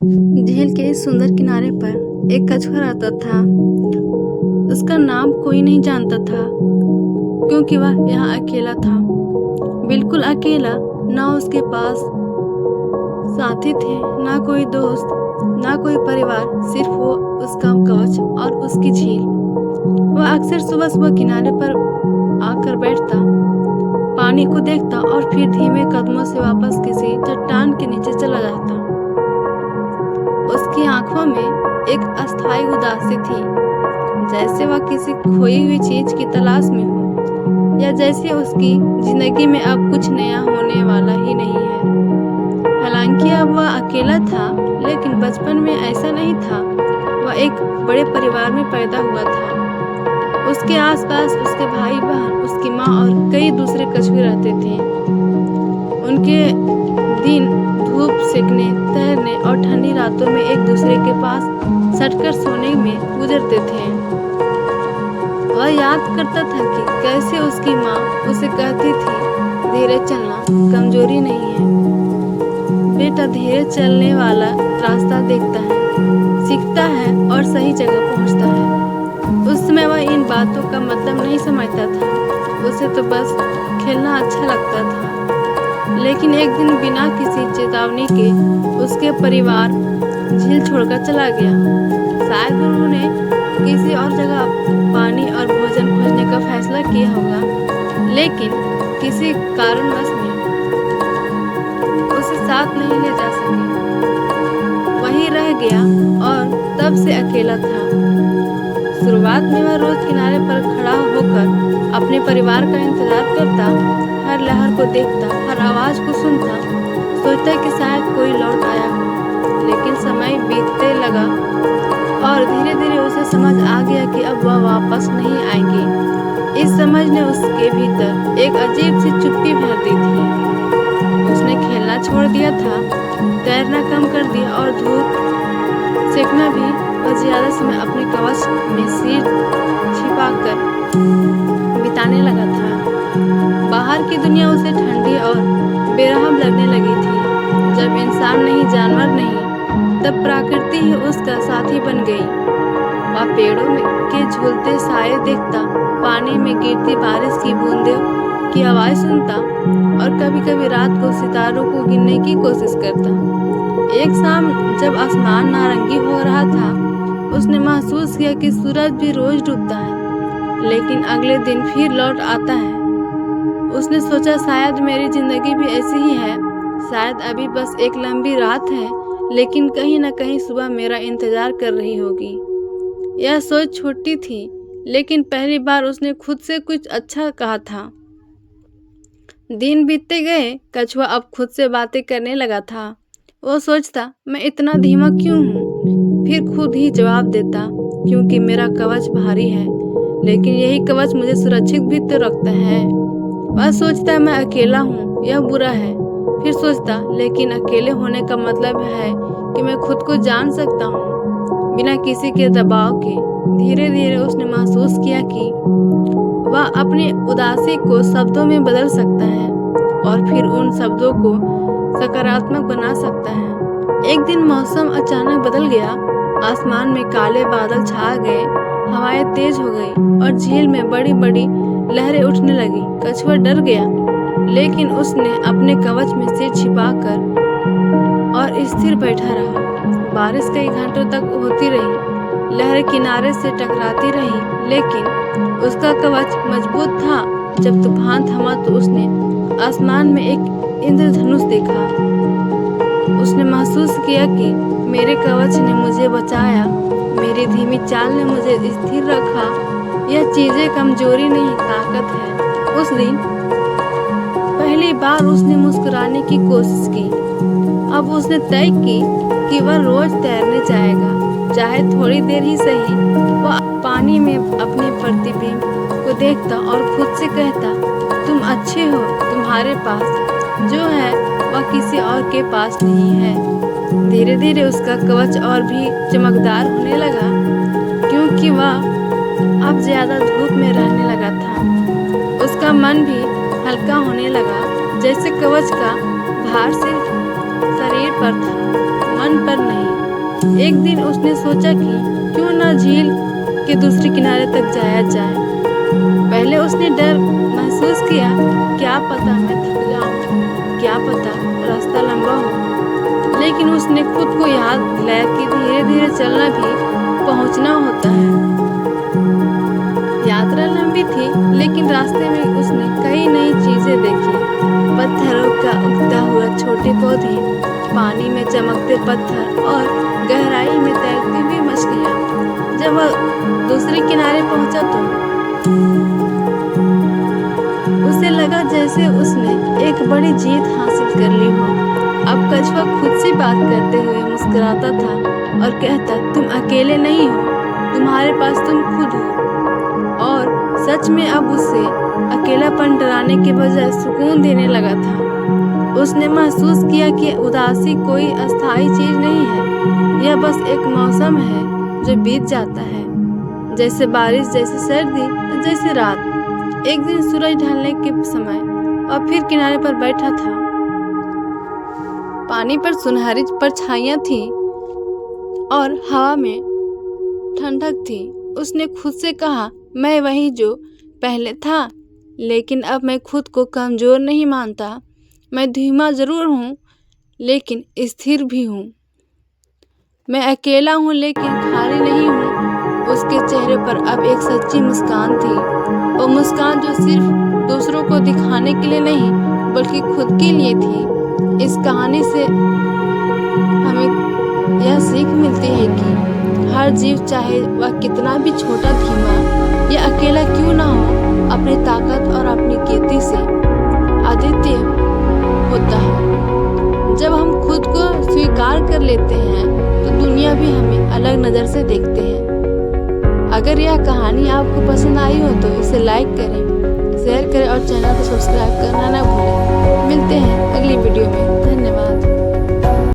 झील के इस सुंदर किनारे पर एक कछुआ रहता था। उसका नाम कोई नहीं जानता था क्योंकि वह यहाँ अकेला था, बिल्कुल अकेला। ना उसके पास साथी थे, ना कोई दोस्त, ना कोई परिवार, सिर्फ वो, उसका कवच और उसकी झील। वह अक्सर सुबह सुबह किनारे पर आकर बैठता, पानी को देखता और फिर धीमे कदमों से वापस किसी चट्टान के नीचे चला जाता। उसकी आंखों में एक अस्थायी उदासी थी, जैसे वह किसी खोई हुई चीज की तलाश में हो, या जैसे उसकी जिंदगी में अब कुछ नया होने वाला ही नहीं है। हालांकि अब वह अकेला था, लेकिन बचपन में ऐसा नहीं था। वह एक बड़े परिवार में पैदा हुआ था। उसके आसपास उसके भाई बहन, उसकी माँ और कई दूसरे कछुए रहते थे। उनके दिन धूप सेकने, तैरने और ठंडी रातों में एक दूसरे के पास सटकर सोने में गुजरते थे। वह याद करता था कि कैसे उसकी माँ उसे कहती थी, धीरे चलना कमजोरी नहीं है बेटा, धीरे चलने वाला रास्ता देखता है, सीखता है और सही जगह पहुंचता है। उस समय वह इन बातों का मतलब नहीं समझता था, उसे तो बस खेलना अच्छा लगता था। लेकिन एक दिन बिना किसी चेतावनी के उसके परिवार झील छोड़कर चला गया। शायद उन्होंने किसी और जगह पानी और भोजन खोजने का फैसला किया होगा, लेकिन किसी कारणवश में उसे साथ नहीं ले जा सके। वहीं रह गया और तब से अकेला था। शुरुआत में वह रोज किनारे पर खड़ा होकर अपने परिवार का इंतजार करता, हर लहर को देखता, हर आवाज को सुनता, सोचता कि शायद कोई लौट आया हो। लेकिन समय बीतते लगा और धीरे धीरे उसे समझ आ गया कि अब वह वापस नहीं आएंगे। इस समझ ने उसके भीतर एक अजीब सी चुप्पी भर दी थी। उसने खेलना छोड़ दिया था, तैरना कम कर दिया और धूप सेकना भी। वह ज्यादा समय अपने कवच में सिर छिपाकर बिताने लगा था। बाहर की दुनिया उसे ठंडी और बेरहम लगने लगी थी। जब इंसान नहीं, जानवर नहीं, तब प्रकृति ही उसका साथी बन गई। वह पेड़ों के झूलते साए देखता, पानी में गिरती बारिश की बूंदों की आवाज सुनता और कभी कभी रात को सितारों को गिनने की कोशिश करता। एक शाम जब आसमान नारंगी हो रहा था, उसने महसूस किया कि सूरज भी रोज डूबता है, लेकिन अगले दिन फिर लौट आता है। उसने सोचा, शायद मेरी जिंदगी भी ऐसी ही है, शायद अभी बस एक लंबी रात है, लेकिन कहीं न कहीं सुबह मेरा इंतजार कर रही होगी। यह सोच छोटी थी, लेकिन पहली बार उसने खुद से कुछ अच्छा कहा था। दिन बीतते गए, कछुआ अब खुद से बातें करने लगा था। वो सोचता, मैं इतना धीमा क्यों हूँ? फिर खुद ही जवाब देता, क्योंकि मेरा कवच भारी है, लेकिन यही कवच मुझे सुरक्षित भी तो रखता है। वह सोचता, मैं अकेला हूँ, यह बुरा है। फिर सोचता, लेकिन अकेले होने का मतलब है कि मैं खुद को जान सकता हूँ, बिना किसी के दबाव के। धीरे धीरे उसने महसूस किया कि वह अपनी उदासी को शब्दों में बदल सकता है और फिर उन शब्दों को सकारात्मक बना सकता है। एक दिन मौसम अचानक बदल गया, आसमान में काले बादल छा गए, हवाएं तेज हो गई और झील में बड़ी बड़ी लहरें उठने लगी। कछुआ डर गया, लेकिन उसने अपने कवच में सिर छिपाकर और स्थिर बैठा रहा। बारिश कई घंटों तक होती रही, लहरें किनारे से टकराती रही, लेकिन उसका कवच मजबूत था। जब तूफान थमा तो उसने आसमान में एक इंद्रधनुष देखा। उसने महसूस किया कि मेरे कवच ने मुझे बचाया, मेरी धीमी चाल ने मुझे स्थिर रखा। यह चीजें कमजोरी नहीं, ताकत है। उस दिन पहली बार उसने मुस्कुराने की कोशिश की। अब उसने तय की कि वह रोज तैरने जाएगा, चाहे थोड़ी देर ही सही। वह पानी में अपने प्रतिबिंब को देखता और खुद से कहता, तुम अच्छे हो, तुम्हारे पास जो है वह किसी और के पास नहीं है। धीरे धीरे उसका कवच और भी चमकदार होने लगा, क्योंकि वह अब ज्यादा धूप में रहने लगा था। उसका मन भी हल्का होने लगा, जैसे कवच का भार सिर्फ शरीर पर था, मन पर नहीं। एक दिन उसने सोचा कि क्यों ना झील के दूसरे किनारे तक जाया जाए। पहले उसने डर महसूस किया, क्या पता मैं थक जाऊं, क्या पता रास्ता लंबा हो। लेकिन उसने खुद को याद दिलाया कि धीरे धीरे चलना भी पहुंचना होता है। यात्रा लंबी थी, लेकिन रास्ते में उसने कई नई चीजें देखी। पत्थरों का उगता हुआ छोटे पौधे, पानी में चमकते पत्थर और गहराई में तैरती हुई मछलियां। जब वह दूसरे किनारे पहुंचा तो उसे लगा जैसे उसने एक बड़ी जीत हासिल कर ली हो। अब कछुआ खुद से बात करते हुए मुस्कुराता था और कहता, तुम अकेले नहीं हो, तुम्हारे पास तुम खुद हो। और सच में अब उसे अकेलापन डराने के बजाय सुकून देने लगा था। उसने महसूस किया कि उदासी कोई अस्थायी चीज नहीं है, यह बस एक मौसम है जो बीत जाता है, जैसे बारिश, जैसे सर्दी, जैसे रात। एक दिन सूरज ढलने के समय और फिर किनारे पर बैठा था। पानी पर सुनहरी परछाइयां थीं और हवा में ठंडक थी। उसने खुद से कहा, मैं वही जो पहले था, लेकिन अब मैं खुद को कमजोर नहीं मानता। मैं धीमा जरूर हूँ, लेकिन स्थिर भी हूँ। मैं अकेला हूँ, लेकिन खाली नहीं हूँ। उसके चेहरे पर अब एक सच्ची मुस्कान थी, वो मुस्कान जो सिर्फ दूसरों को दिखाने के लिए नहीं, बल्कि खुद के लिए थी। इस कहानी से हमें यह सीख मिलती है कि हर जीव, चाहे वह कितना भी छोटा, धीमा या अकेला क्यों ना हो, अपनी ताकत और अपनी कीर्ति से अद्वितीय होता है। जब हम खुद को स्वीकार कर लेते हैं तो दुनिया भी हमें अलग नज़र से देखते हैं। अगर यह कहानी आपको पसंद आई हो तो इसे लाइक करें, शेयर करें और चैनल को सब्सक्राइब करना ना भूलें।